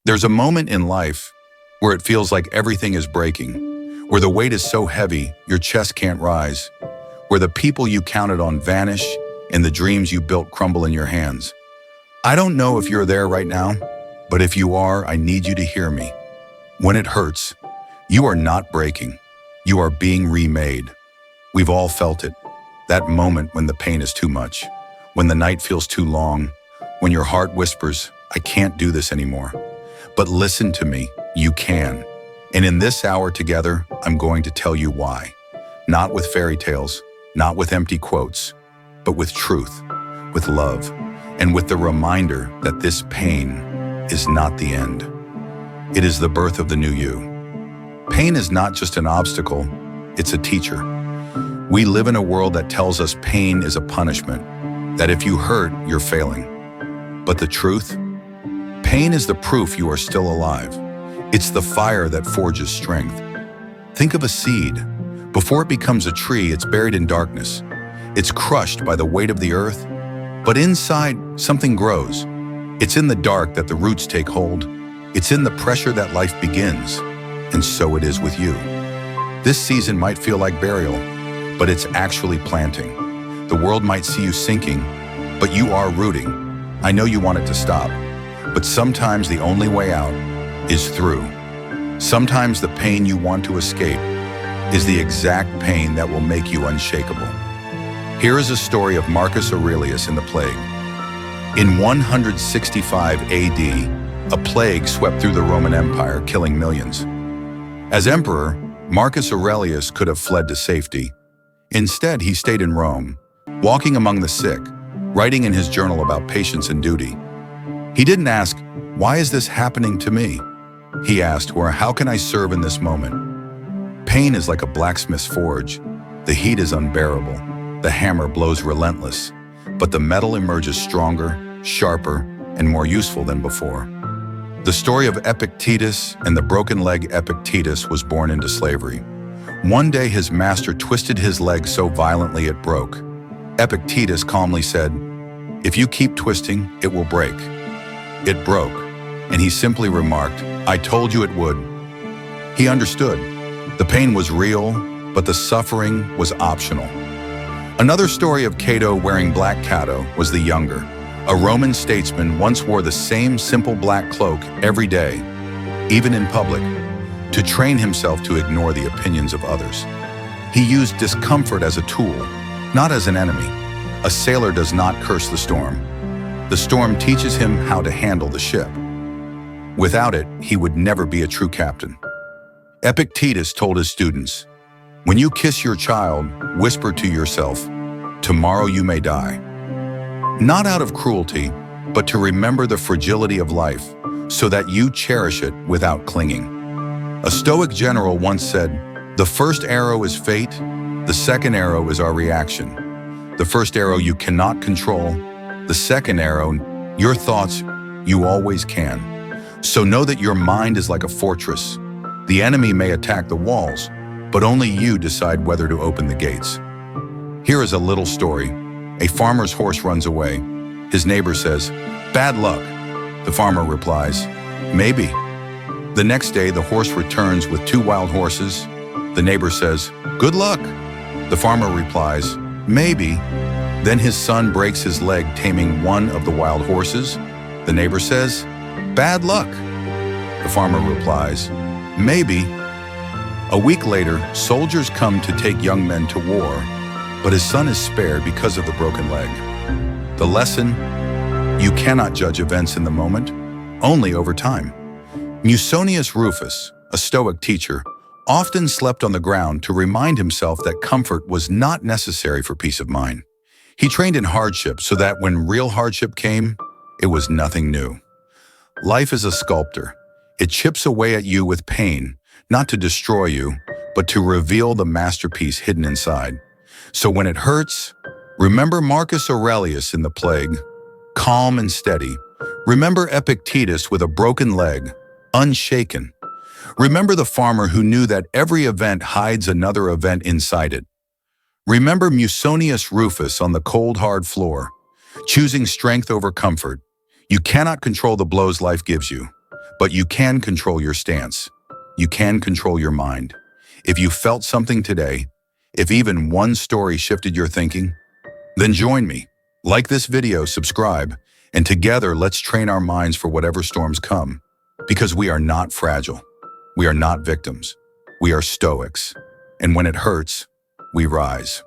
There's a moment in life where it feels like everything is breaking, where the weight is so heavy your chest can't rise, where the people you counted on vanish and the dreams you built crumble in your hands. I don't know if you're there right now, but if you are, I need you to hear me. When it hurts, you are not breaking. You are being remade. We've all felt it. That moment when the pain is too much, when the night feels too long, when your heart whispers, I can't do this anymore. But listen to me, you can. And in this hour together, I'm going to tell you why. Not with fairy tales, not with empty quotes, but with truth, with love, and with the reminder that this pain is not the end. It is the birth of the new you. Pain is not just an obstacle, it's a teacher. We live in a world that tells us pain is a punishment, that if you hurt, you're failing. But the truth? Pain is the proof you are still alive. It's the fire that forges strength. Think of a seed. Before it becomes a tree, it's buried in darkness. It's crushed by the weight of the earth, but inside, something grows. It's in the dark that the roots take hold. It's in the pressure that life begins. And so it is with you. This season might feel like burial, but it's actually planting. The world might see you sinking, but you are rooting. I know you want it to stop, but sometimes the only way out is through. Sometimes the pain you want to escape is the exact pain that will make you unshakable. Here is a story of Marcus Aurelius in the plague. In 165 AD, a plague swept through the Roman Empire, killing millions. As emperor, Marcus Aurelius could have fled to safety. Instead, he stayed in Rome, walking among the sick, writing in his journal about patience and duty. He didn't ask, why is this happening to me? He asked, or how can I serve in this moment? Pain is like a blacksmith's forge. The heat is unbearable. The hammer blows relentless, but the metal emerges stronger, sharper, and more useful than before. The story of Epictetus and the broken leg. Epictetus was born into slavery. One day his master twisted his leg so violently it broke. Epictetus calmly said, if you keep twisting, it will break. It broke, and he simply remarked, I told you it would. He understood. The pain was real, but the suffering was optional. Another story of Cato wearing black Cato was the Younger. A Roman statesman once wore the same simple black cloak every day, even in public, to train himself to ignore the opinions of others. He used discomfort as a tool, not as an enemy. A sailor does not curse the storm. The storm teaches him how to handle the ship. Without it, he would never be a true captain. Epictetus told his students, when you kiss your child, whisper to yourself, tomorrow you may die. Not out of cruelty, but to remember the fragility of life so that you cherish it without clinging. A Stoic general once said, the first arrow is fate, the second arrow is our reaction. The first arrow you cannot control, the second arrow, your thoughts, you always can. So know that your mind is like a fortress. The enemy may attack the walls, but only you decide whether to open the gates. Here is a little story. A farmer's horse runs away. His neighbor says, bad luck. The farmer replies, maybe. The next day, the horse returns with 2 wild horses. The neighbor says, good luck. The farmer replies, maybe. Then his son breaks his leg taming one of the wild horses. The neighbor says, bad luck. The farmer replies, maybe. A week later, soldiers come to take young men to war, but his son is spared because of the broken leg. The lesson, you cannot judge events in the moment, only over time. Musonius Rufus, a Stoic teacher, often slept on the ground to remind himself that comfort was not necessary for peace of mind. He trained in hardship so that when real hardship came, it was nothing new. Life is a sculptor. It chips away at you with pain, not to destroy you, but to reveal the masterpiece hidden inside. So when it hurts, remember Marcus Aurelius in the plague, calm and steady. Remember Epictetus with a broken leg, unshaken. Remember the farmer who knew that every event hides another event inside it. Remember Musonius Rufus on the cold, hard floor, choosing strength over comfort. You cannot control the blows life gives you, But you can control your stance. You can control your mind. If you felt something today, if even one story shifted your thinking, then join me. Like this video, subscribe, and together let's train our minds for whatever storms come. Because we are not fragile. We are not victims. We are Stoics. And when it hurts, we rise.